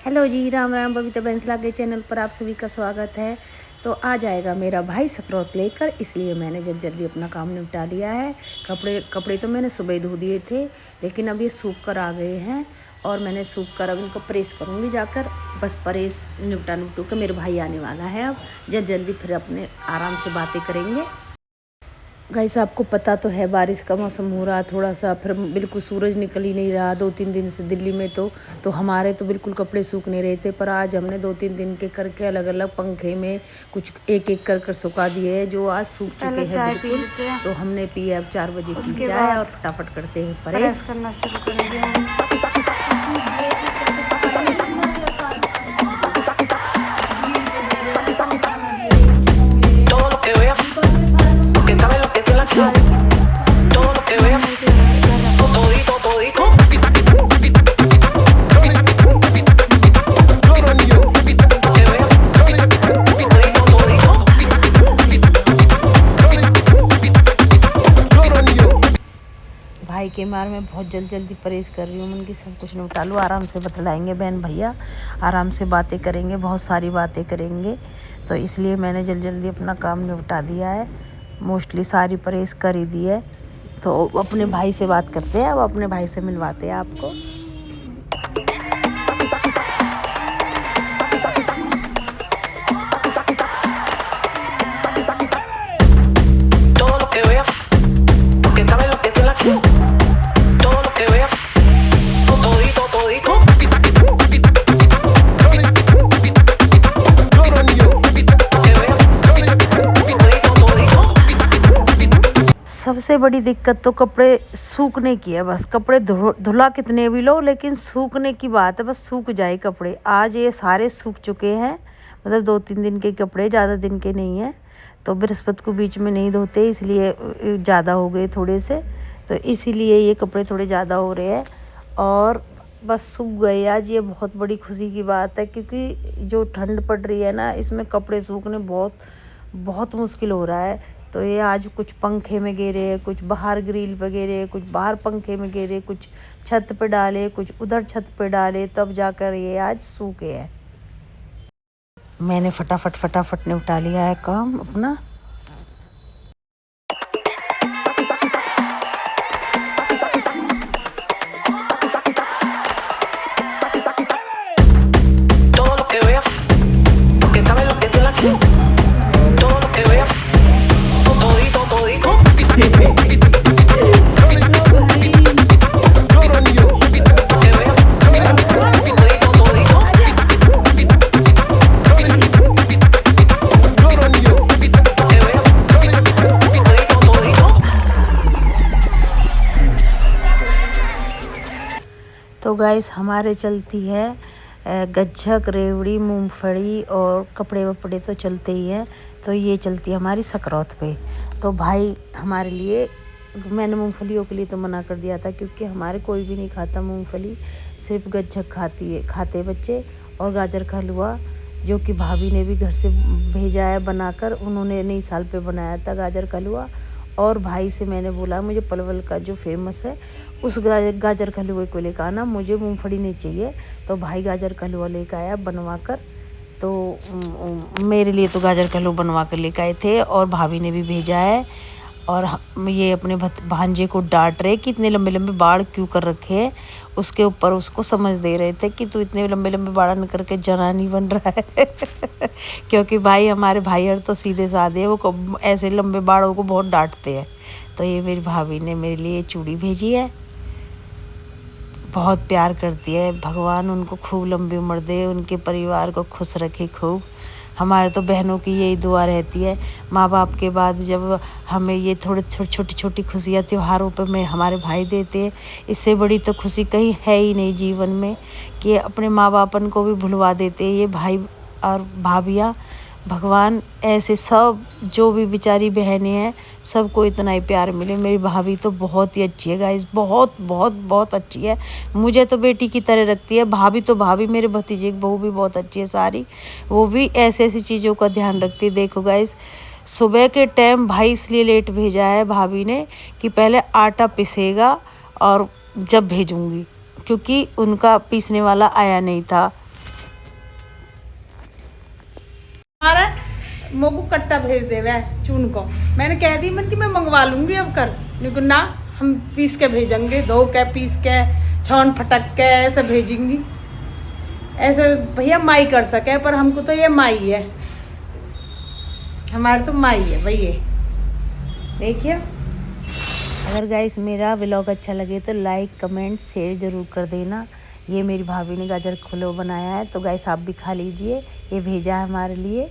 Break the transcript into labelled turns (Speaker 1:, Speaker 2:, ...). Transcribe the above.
Speaker 1: Hello जी, राम राम। बबीता बैंसला के channel पर आप सभी का स्वागत है। तो आ जाएगा मेरा भाई सकरौत लेकर, इसलिए मैंने जल्दी अपना काम निपटा लिया है। कपड़े तो मैंने सुबह धो दिए थे, लेकिन अब ये सूख कर आ गए हैं और मैंने सूख कर अब इनको प्रेस करूँगी जाकर। बस प्रेस निपटू के मेरे भाई आने वाला है। अब जल्दी फिर अपने आराम से बातें करेंगे। गाइस, आपको पता तो है बारिश का मौसम हो रहा, थोड़ा सा फिर बिल्कुल सूरज निकल ही नहीं रहा 2-3 दिन से दिल्ली में। तो हमारे तो बिल्कुल कपड़े सूख नहीं रहे थे, पर आज हमने 2-3 दिन के करके अलग अलग पंखे में कुछ एक कर सुखा दिए हैं, जो आज सूख चुके हैं बिल्कुल। तो हमने पी अब 4 बजे की चाय और फटाफट करते हैं प्रेस करना शुरू करेंगे। भाई के मार में बहुत जल्दी प्रेस कर रही हूँ, उनकी सब कुछ निपटा लूँ। आराम से बतलाएंगे बहन भैया, आराम से बातें करेंगे, बहुत सारी बातें करेंगे। तो इसलिए मैंने जल्दी अपना काम निपटा दिया है, मोस्टली सारी प्रेस कर ही दी है। तो अपने भाई से बात करते हैं, अब अपने भाई से मिलवाते हैं आपको। सबसे बड़ी दिक्कत तो कपड़े सूखने की है। बस कपड़े धुला कितने भी लो, लेकिन सूखने की बात है, बस सूख जाए कपड़े। आज ये सारे सूख चुके हैं, मतलब 2-3 दिन के कपड़े, ज़्यादा दिन के नहीं हैं। तो बृहस्पति को बीच में नहीं धोते, इसलिए ज़्यादा हो गए थोड़े से, तो इसीलिए ये कपड़े थोड़े ज़्यादा हो रहे हैं और बस सूख गए आज। ये बहुत बड़ी खुशी की बात है, क्योंकि जो ठंड पड़ रही है ना, इसमें कपड़े सूखने बहुत मुश्किल हो रहा है। तो ये आज कुछ पंखे में गिरे, कुछ बाहर ग्रिल पे गिरे, कुछ बाहर पंखे में गिरे, कुछ छत पे डाले, कुछ उधर छत पे डाले, तब जाकर ये आज सूखे हैं। मैंने फटाफट निपटा लिया है काम अपना। तो गाइस, हमारे चलती है गज्जक, रेवड़ी, मूंगफली और कपड़े वपड़े तो चलते ही हैं। तो ये चलती है हमारी सकरौत पे। तो भाई हमारे लिए, मैंने मूंगफलियों के लिए तो मना कर दिया था, क्योंकि हमारे कोई भी नहीं खाता मूंगफली, सिर्फ गज्जक खाते बच्चे, और गाजर का हलवा, जो कि भाभी ने भी घर से भेजा है बनाकर। उन्होंने नई साल पे बनाया था गाजर का हलवा। और भाई से मैंने बोला मुझे पलवल का जो फेमस है उस गाजर का हलवे को लेकर आना, मुझे मूंगफली नहीं चाहिए। तो भाई गाजर का हलवा लेकर आया बनवा कर। तो मेरे लिए तो गाजर का हलवा बनवा कर लेकर आए थे, और भाभी ने भी भेजा है। और ये अपने भांजे को डांट रहे कि इतने लंबे लंबे बाल क्यों कर रखे हैं। उसके ऊपर उसको समझ दे रहे थे कि तू इतने लंबे लंबे बाल न करके जनानी बन रहा है क्योंकि भाई हमारे भाई तो सीधे साधे हैं, वो ऐसे लंबे बालों को बहुत डांटते हैं। तो ये मेरी भाभी ने मेरे लिए चूड़ी भेजी है, बहुत प्यार करती है। भगवान उनको खूब लंबी उम्र दे, उनके परिवार को खुश रखे खूब। हमारे तो बहनों की यही दुआ रहती है। माँ बाप के बाद जब हमें ये थोड़े छोटी खुशियाँ त्योहारों पर में हमारे भाई देते हैं, इससे बड़ी तो खुशी कहीं है ही नहीं जीवन में, कि अपने माँ बापन को भी भुलवा देते हैं ये भाई और भाभियाँ। भगवान ऐसे सब जो भी बेचारी बहनें हैं सबको इतना ही प्यार मिले। मेरी भाभी तो बहुत ही अच्छी है गाइस, बहुत अच्छी है। मुझे तो बेटी की तरह रखती है। भाभी तो भाभी, मेरे भतीजे की बहू भी बहुत अच्छी है सारी, वो भी ऐसी चीज़ों का ध्यान रखती है। देखो गाइस, सुबह के टाइम भाई इसलिए लेट भेजा है भाभी ने कि पहले आटा पिसेगा और जब भेजूँगी, क्योंकि उनका पीसने वाला आया नहीं था।
Speaker 2: हमारा मोकू कट्टा भेज देवे चून को। मैंने कह दी मनती मैं मंगवा लूंगी अब कर, लेकिन ना हम पीस के भेजेंगे, धो के पीस के छौन फटक के ऐसे भेजेंगी। ऐसे भैया माई कर सके, पर हमको तो ये माई है, हमारे तो माई है भैया। देखिए,
Speaker 1: अगर गाइस मेरा व्लॉग अच्छा लगे तो लाइक कमेंट शेयर ज़रूर कर देना। ये मेरी भाभी ने गाजर का हलवा बनाया है, तो गाइस आप भी खा लीजिए, ये भेजा है हमारे लिए।